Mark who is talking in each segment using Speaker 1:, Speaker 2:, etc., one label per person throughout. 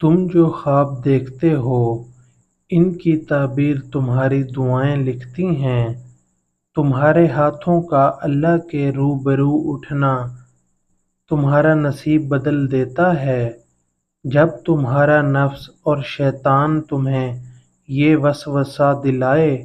Speaker 1: تم جو خواب دیکھتے ہو ان کی تعبیر تمہاری دعائیں لکھتی ہیں۔ تمہارے ہاتھوں کا اللہ کے روبرو اٹھنا تمہارا نصیب بدل دیتا ہے۔ جب تمہارا نفس اور شیطان تمہیں یہ وسوسہ دلائے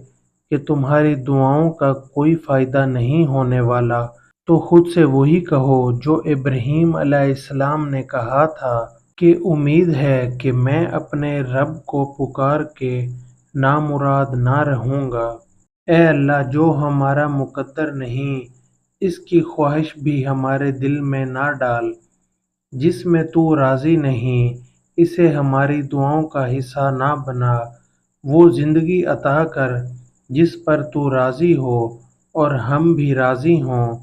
Speaker 1: کہ تمہاری دعاؤں کا کوئی فائدہ نہیں ہونے والا، تو خود سے وہی کہو جو ابراہیم علیہ السلام نے کہا تھا کہ امید ہے کہ میں اپنے رب کو پکار کے نامراد نہ رہوں گا۔ اے اللہ، جو ہمارا مقدر نہیں اس کی خواہش بھی ہمارے دل میں نہ ڈال، جس میں تو راضی نہیں اسے ہماری دعاؤں کا حصہ نہ بنا۔ وہ زندگی عطا کر جس پر تو راضی ہو اور ہم بھی راضی ہوں۔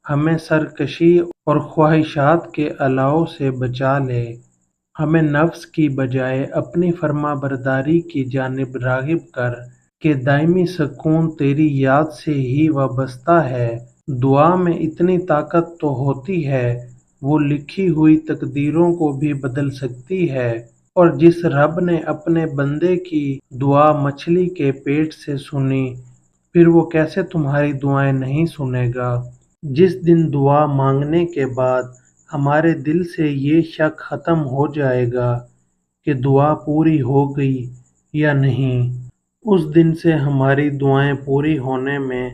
Speaker 1: ہمیں سرکشی اور خواہشات کے الاؤ سے بچا لے۔ ہمیں نفس کی بجائے اپنی فرما برداری کی جانب راغب کر کہ دائمی سکون تیری یاد سے ہی وابستہ ہے۔ دعا میں اتنی طاقت تو ہوتی ہے، وہ لکھی ہوئی تقدیروں کو بھی بدل سکتی ہے، اور جس رب نے اپنے بندے کی دعا مچھلی کے پیٹ سے سنی، پھر وہ کیسے تمہاری دعائیں نہیں سنے گا؟ جس دن دعا مانگنے کے بعد ہمارے دل سے یہ شک ختم ہو جائے گا کہ دعا پوری ہو گئی یا نہیں، اس دن سے ہماری دعائیں پوری ہونے میں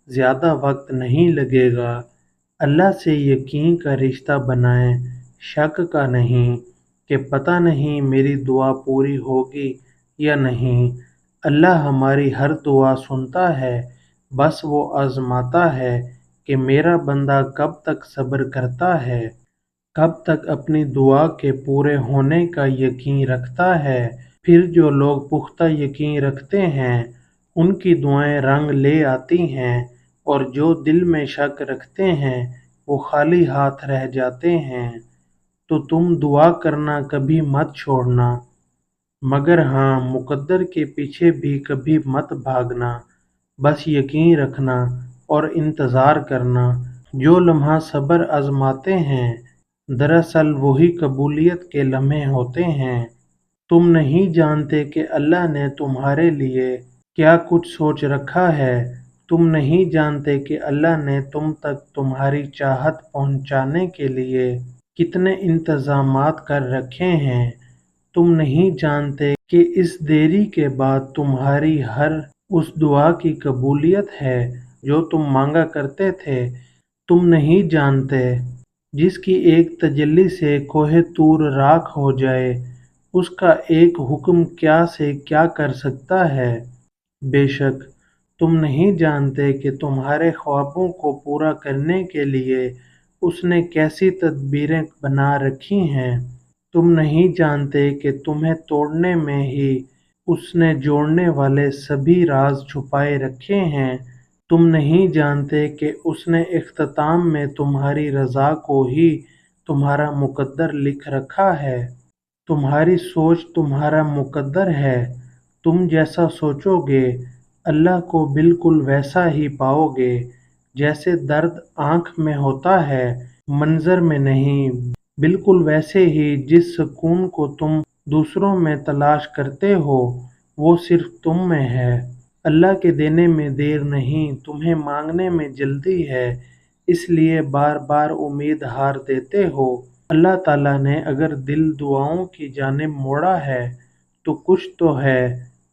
Speaker 1: زیادہ وقت نہیں لگے گا۔ اللہ سے یقین کا رشتہ بنائیں، شک کا نہیں کہ پتہ نہیں میری دعا پوری ہوگی یا نہیں۔ اللہ ہماری ہر دعا سنتا ہے، بس وہ آزماتا ہے کہ میرا بندہ کب تک صبر کرتا ہے، کب تک اپنی دعا کے پورے ہونے کا یقین رکھتا ہے۔ پھر جو لوگ پختہ یقین رکھتے ہیں ان کی دعائیں رنگ لے آتی ہیں، اور جو دل میں شک رکھتے ہیں وہ خالی ہاتھ رہ جاتے ہیں۔ تو تم دعا کرنا کبھی مت چھوڑنا، مگر ہاں مقدر کے پیچھے بھی کبھی مت بھاگنا۔ بس یقین رکھنا اور انتظار کرنا۔ جو لمحہ صبر آزماتے ہیں دراصل وہی قبولیت کے لمحے ہوتے ہیں۔ تم نہیں جانتے کہ اللہ نے تمہارے لیے کیا کچھ سوچ رکھا ہے۔ تم نہیں جانتے کہ اللہ نے تم تک تمہاری چاہت پہنچانے کے لیے کتنے انتظامات کر رکھے ہیں۔ تم نہیں جانتے کہ اس دیری کے بعد تمہاری ہر اس دعا کی قبولیت ہے جو تم مانگا کرتے تھے۔ تم نہیں جانتے جس کی ایک تجلی سے کوہ طور راکھ ہو جائے، اس کا ایک حکم کیا سے کیا کر سکتا ہے۔ بے شک تم نہیں جانتے کہ تمہارے خوابوں کو پورا کرنے کے لیے اس نے کیسی تدبیریں بنا رکھی ہیں۔ تم نہیں جانتے کہ تمہیں توڑنے میں ہی اس نے جوڑنے والے سبھی راز چھپائے رکھے ہیں۔ تم نہیں جانتے کہ اس نے اختتام میں تمہاری رضا کو ہی تمہارا مقدر لکھ رکھا ہے۔ تمہاری سوچ تمہارا مقدر ہے۔ تم جیسا سوچو گے اللہ کو بالکل ویسا ہی پاؤ گے۔ جیسے درد آنکھ میں ہوتا ہے، منظر میں نہیں، بالکل ویسے ہی جس سکون کو تم دوسروں میں تلاش کرتے ہو وہ صرف تم میں ہے۔ اللہ کے دینے میں دیر نہیں، تمہیں مانگنے میں جلدی ہے، اس لیے بار بار امید ہار دیتے ہو۔ اللہ تعالیٰ نے اگر دل دعاؤں کی جانب موڑا ہے تو کچھ تو ہے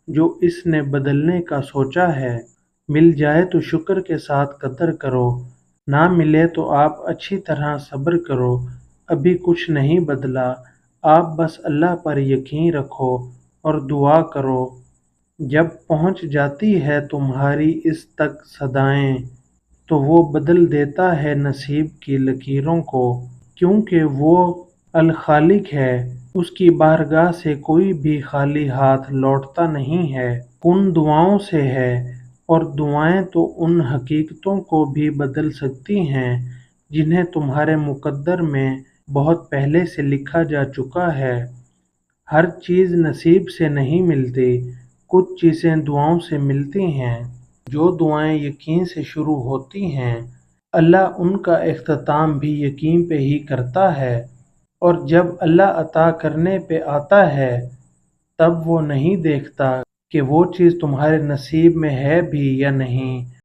Speaker 1: جو اس نے بدلنے کا سوچا ہے۔ مل جائے تو شکر کے ساتھ قدر کرو، نہ ملے تو آپ اچھی طرح صبر کرو۔ ابھی کچھ نہیں بدلا، آپ بس اللہ پر یقین رکھو اور دعا کرو۔ جب پہنچ جاتی ہے تمہاری اس تک صدائیں تو وہ بدل دیتا ہے نصیب کی لکیروں کو، کیونکہ وہ الخالق ہے، اس کی بارگاہ سے کوئی بھی خالی ہاتھ لوٹتا نہیں ہے۔ ان دعاؤں سے ہے، اور دعائیں تو ان حقیقتوں کو بھی بدل سکتی ہیں جنہیں تمہارے مقدر میں بہت پہلے سے لکھا جا چکا ہے۔ ہر چیز نصیب سے نہیں ملتی، کچھ چیزیں دعاؤں سے ملتی ہیں۔ جو دعائیں یقین سے شروع ہوتی ہیں اللہ ان کا اختتام بھی یقین پہ ہی کرتا ہے، اور جب اللہ عطا کرنے پہ آتا ہے تب وہ نہیں دیکھتا کہ وہ چیز تمہارے نصیب میں ہے بھی یا نہیں۔